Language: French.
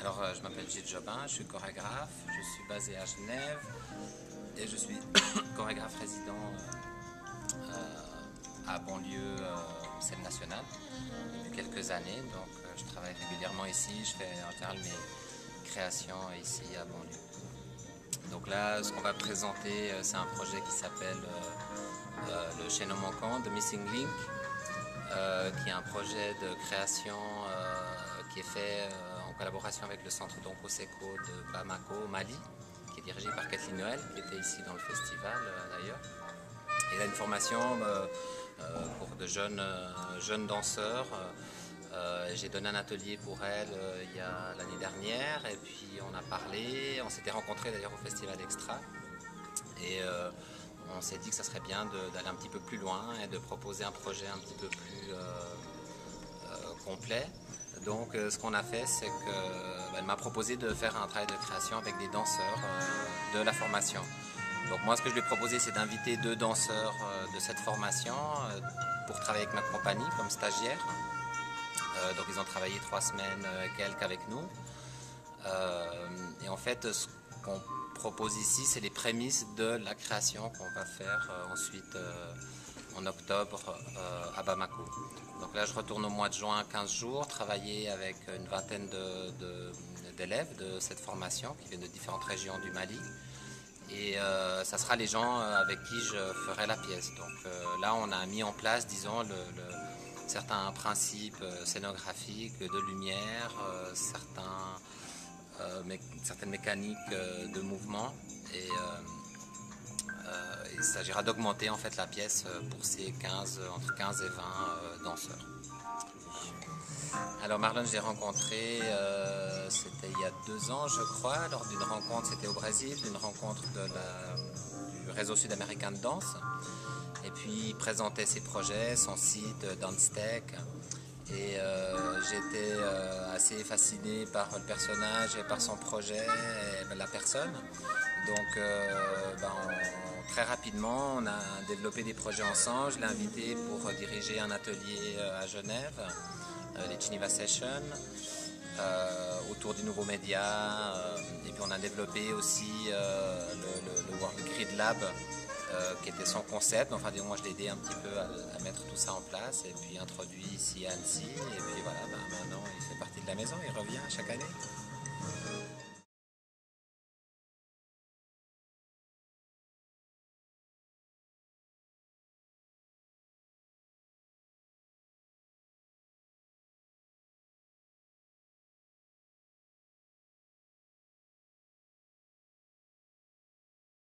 Alors, je m'appelle Gilles Jobin, je suis chorégraphe, je suis basé à Genève et je suis chorégraphe résident à banlieue scène nationale depuis quelques années. Donc, je travaille régulièrement ici, je fais en général mes créations ici à banlieue. Donc là, ce qu'on va présenter, c'est un projet qui s'appelle le chaînon manquant, The Missing Link, qui est un projet de création qui est fait en collaboration avec le centre Donko Seko de Bamako, au Mali, qui est dirigé par Kathleen Noël, qui était ici dans le festival d'ailleurs. Elle a une formation pour de jeunes danseurs. J'ai donné un atelier pour elle il y a l'année dernière et puis on a parlé, on s'était rencontrés d'ailleurs au Festival Extra et on s'est dit que ça serait bien d'aller un petit peu plus loin et de proposer un projet un petit peu plus complet. Donc ce qu'on a fait, c'est qu'elle m'a proposé de faire un travail de création avec des danseurs de la formation. Donc moi ce que je lui ai proposé, c'est d'inviter 2 danseurs de cette formation pour travailler avec ma compagnie comme stagiaires. Donc ils ont travaillé 3 semaines quelques avec nous. Et en fait ce qu'on propose ici, c'est les prémices de la création qu'on va faire ensuite en octobre à Bamako. Donc là je retourne au mois de juin 15 jours, travailler avec une vingtaine d'élèves de cette formation qui viennent de différentes régions du Mali. Et ça sera les gens avec qui je ferai la pièce. Donc là on a mis en place, disons, certains principes scénographiques de lumière, certaines mécaniques de mouvement et il s'agira d'augmenter en fait la pièce pour ces entre 15 et 20 danseurs. Alors Marlon, je l'ai rencontré, c'était il y a 2 ans je crois, lors d'une rencontre, c'était au Brésil, d'une rencontre du réseau sud-américain de danse. Et puis il présentait ses projets, son site Danstech. Et j'étais assez fasciné par le personnage et par son projet et la personne. Donc très rapidement, on a développé des projets ensemble. Je l'ai invité pour diriger un atelier à Genève, les Geneva Sessions, autour du nouveau média. Et puis on a développé aussi le World Grid Lab, qui était son concept. Enfin, moi je l'ai aidé un petit peu à mettre tout ça en place et puis introduit ici à Annecy. Et puis voilà, maintenant il fait partie de la maison, il revient chaque année.